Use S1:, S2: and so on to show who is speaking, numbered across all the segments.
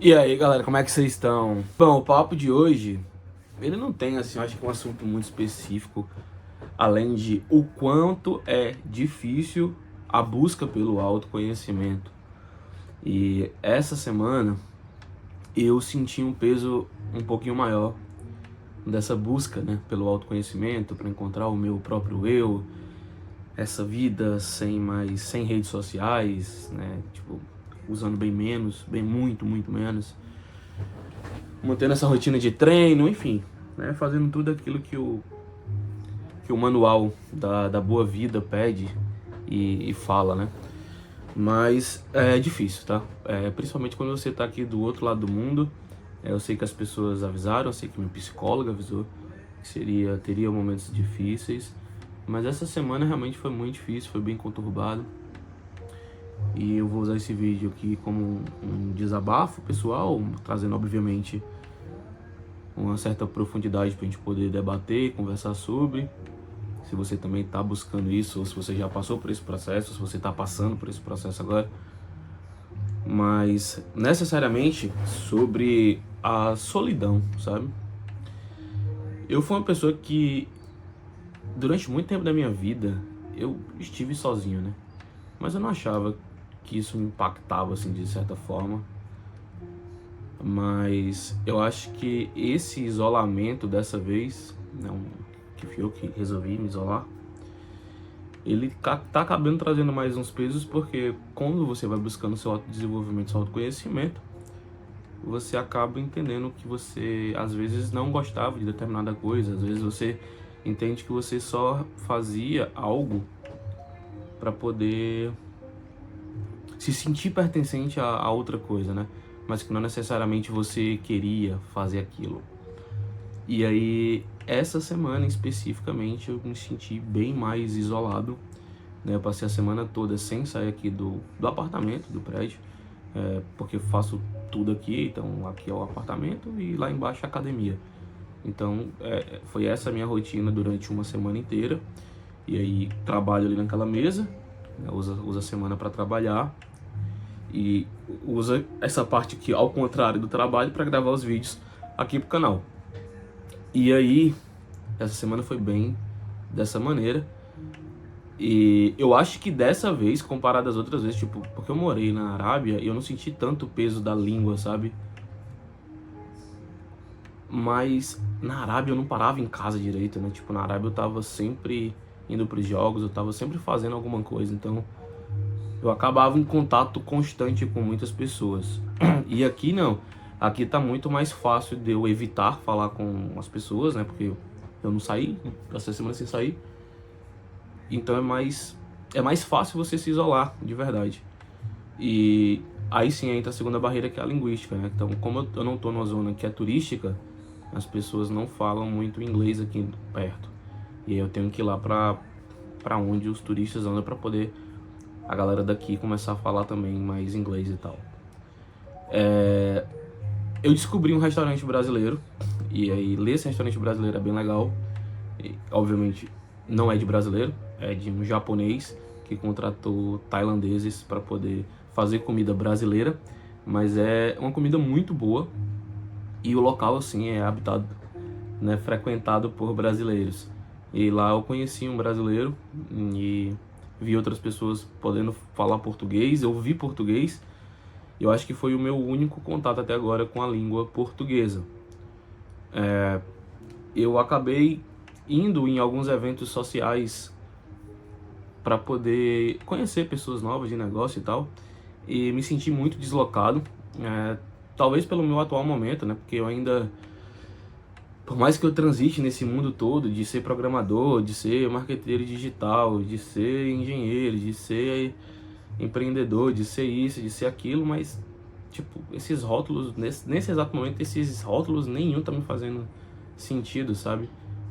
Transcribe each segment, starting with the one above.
S1: E aí, galera, como é que vocês estão? Bom, o papo de hoje, ele não tem, assim, eu acho que um assunto muito específico, além de o quanto é difícil a busca pelo autoconhecimento. E essa semana eu senti um peso um pouquinho maior dessa busca, né, pelo autoconhecimento, para encontrar o meu próprio eu, essa vida sem redes sociais, né, tipo, usando bem menos, bem muito menos, mantendo essa rotina de treino, enfim, né, fazendo tudo aquilo que o manual da boa vida pede e fala, né? Mas é difícil, tá? Principalmente quando você tá aqui do outro lado do mundo. Eu sei que as pessoas avisaram, eu sei que minha psicóloga avisou que teria momentos difíceis, mas essa semana realmente foi muito difícil, foi bem conturbado. E eu vou usar esse vídeo aqui como um desabafo pessoal, trazendo obviamente uma certa profundidade para a gente poder debater, conversar sobre. Se você também está buscando isso, ou se você já passou por esse processo, ou se você está passando por esse processo agora. Mas necessariamente sobre a solidão, sabe? Eu fui uma pessoa que durante muito tempo da minha vida eu estive sozinho, né? Mas eu não achava que isso me impactava assim de certa forma. Mas eu acho que esse isolamento dessa vez, não, que fui eu que resolvi me isolar, ele tá acabando trazendo mais uns pesos, porque quando você vai buscando seu autodesenvolvimento, seu autoconhecimento, você acaba entendendo que você às vezes não gostava de determinada coisa, às vezes você entende que você só fazia algo para poder se sentir pertencente a outra coisa, né? Mas que não necessariamente você queria fazer aquilo. E aí, essa semana especificamente, eu me senti bem mais isolado, né? Eu passei a semana toda sem sair aqui do apartamento, do prédio, porque eu faço tudo aqui, então aqui é o apartamento e lá embaixo é a academia. Então, foi essa a minha rotina durante uma semana inteira. E aí, trabalho ali naquela mesa, né? Usa a semana para trabalhar e usa essa parte aqui, ao contrário do trabalho, para gravar os vídeos aqui pro canal. E aí, essa semana foi bem dessa maneira. E eu acho que dessa vez, comparado às outras vezes, tipo, porque eu morei na Arábia e eu não senti tanto o peso da língua, sabe? Mas na Arábia eu não parava em casa direito, né? Tipo, na Arábia eu tava sempre indo pros jogos, eu tava sempre fazendo alguma coisa, então eu acabava em contato constante com muitas pessoas. E aqui não. Aqui tá muito mais fácil de eu evitar falar com as pessoas, né? Porque eu não saí, essa semana sem sair. Então é mais fácil você se isolar, de verdade. E aí sim entra a segunda barreira, que é a linguística, né? Então, como eu não tô numa zona que é turística, as pessoas não falam muito inglês aqui perto. E aí eu tenho que ir lá pra onde os turistas andam pra poder a galera daqui começar a falar também mais inglês e tal. Eu descobri um restaurante brasileiro, e aí esse restaurante brasileiro é bem legal. E, obviamente não é de brasileiro, é de um japonês que contratou tailandeses para poder fazer comida brasileira, mas é uma comida muito boa e o local assim é habitado, né, frequentado por brasileiros. E lá eu conheci um brasileiro e vi outras pessoas podendo falar português, eu vi português. Eu acho que foi o meu único contato até agora com a língua portuguesa. Eu acabei indo em alguns eventos sociais para poder conhecer pessoas novas de negócio e tal, e me senti muito deslocado, talvez pelo meu atual momento, né? Porque eu ainda, por mais que eu transite nesse mundo todo de ser programador, de ser marqueteiro digital, de ser engenheiro, de ser empreendedor, de ser isso, de ser aquilo, mas tipo, esses rótulos, nesse exato momento, esses rótulos nenhum tá me fazendo sentido, sabe?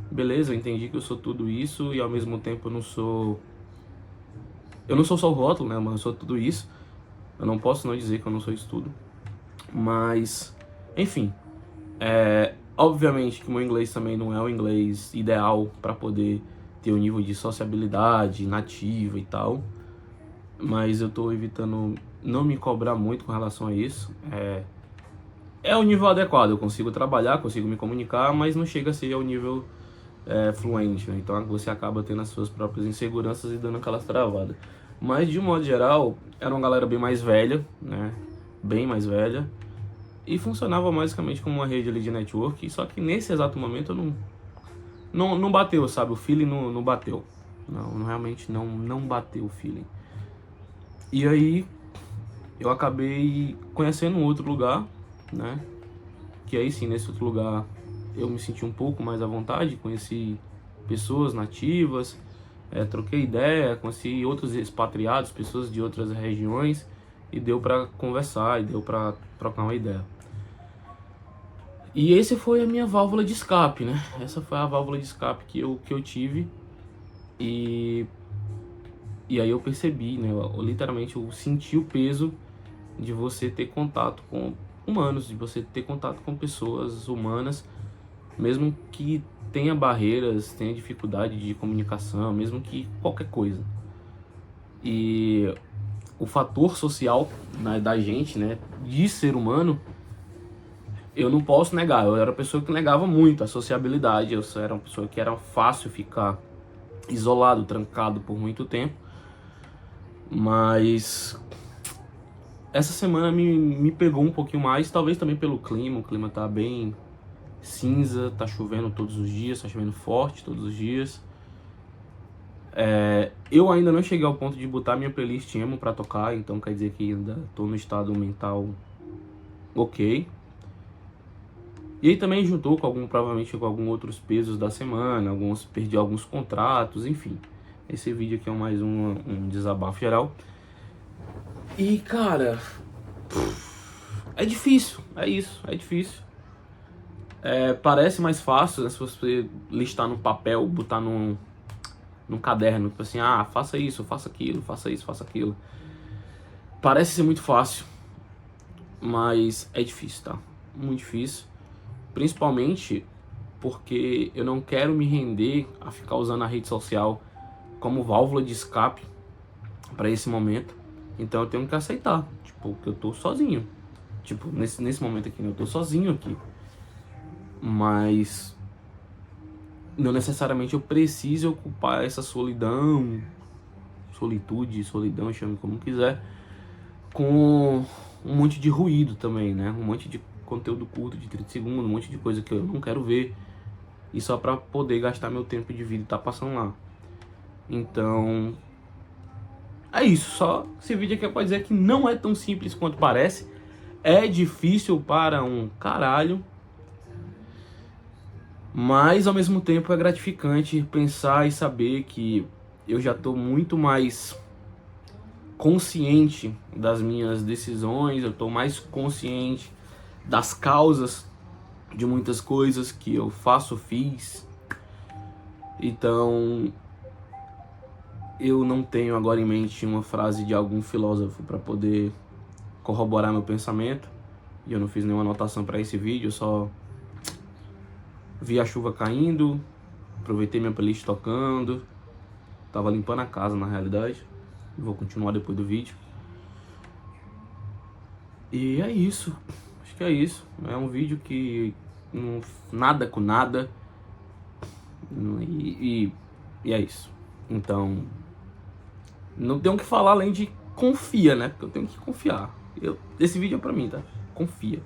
S1: Beleza, eu entendi que eu sou tudo isso e ao mesmo tempo eu não sou só o rótulo, né, mas eu sou tudo isso. Eu não posso não dizer que eu não sou isso tudo. Mas, enfim, obviamente que o meu inglês também não é o inglês ideal para poder ter o nível de sociabilidade nativa e tal. Mas eu tô evitando não me cobrar muito com relação a isso. é o nível adequado. Eu consigo trabalhar, consigo me comunicar, mas não chega a ser ao nível fluente, né? Então você acaba tendo as suas próprias inseguranças e dando aquelas travadas. Mas de um modo geral, era uma galera bem mais velha, né? Bem mais velha. E funcionava basicamente como uma rede ali de network. Só que nesse exato momento eu não bateu, sabe? O feeling não bateu. Realmente não bateu o feeling. E aí eu acabei conhecendo um outro lugar, né? Que aí sim, nesse outro lugar eu me senti um pouco mais à vontade, conheci pessoas nativas, troquei ideia, conheci outros expatriados, pessoas de outras regiões, e deu pra conversar, e deu pra trocar uma ideia. E esse foi a minha válvula de escape, né? Essa foi a válvula de escape que eu tive, e aí eu percebi, né? Literalmente eu senti o peso de você ter contato com humanos, de você ter contato com pessoas humanas, mesmo que tenha barreiras, tenha dificuldade de comunicação, mesmo que qualquer coisa. E o fator social, né, da gente, né, de ser humano, eu não posso negar. Eu era uma pessoa que negava muito a sociabilidade, eu era uma pessoa que era fácil ficar isolado, trancado por muito tempo. Mas essa semana me pegou um pouquinho mais, talvez também pelo clima. O clima tá bem cinza, tá chovendo todos os dias, tá chovendo forte todos os dias. Eu ainda não cheguei ao ponto de botar minha playlist emo pra tocar, então quer dizer que ainda tô no estado mental ok. E aí também juntou com provavelmente com alguns outros pesos da semana, perdi alguns contratos, enfim. Esse vídeo aqui é mais um desabafo geral. E cara, é difícil, é isso, é difícil. Parece mais fácil, né, se você listar no papel, botar num caderno, tipo assim, faça isso, faça aquilo, faça isso, faça aquilo. Parece ser muito fácil, mas é difícil, tá? Muito difícil. Principalmente porque eu não quero me render a ficar usando a rede social como válvula de escape para esse momento. Então eu tenho que aceitar, tipo, que eu tô sozinho. Tipo, nesse momento aqui, eu tô sozinho aqui. Mas não necessariamente eu preciso ocupar essa solidão, solidão, chame como quiser, com um monte de ruído também, né? Um monte de conteúdo curto de 30 segundos, um monte de coisa que eu não quero ver, e só pra poder gastar meu tempo de vida e tá passando lá. Então, é isso. Só esse vídeo aqui é pra dizer que não é tão simples quanto parece. É difícil para um caralho, mas ao mesmo tempo é gratificante pensar e saber que eu já tô muito mais consciente das minhas decisões, eu tô mais consciente das causas de muitas coisas que eu fiz. Então, eu não tenho agora em mente uma frase de algum filósofo para poder corroborar meu pensamento, e eu não fiz nenhuma anotação para esse vídeo, eu só vi a chuva caindo, aproveitei minha playlist tocando, tava limpando a casa na realidade, vou continuar depois do vídeo. E é isso, acho que é isso. É um vídeo que nada com nada, e é isso. Então, não tenho o que falar além de confia, né? Porque eu tenho que confiar. Esse vídeo é pra mim, tá? Confia.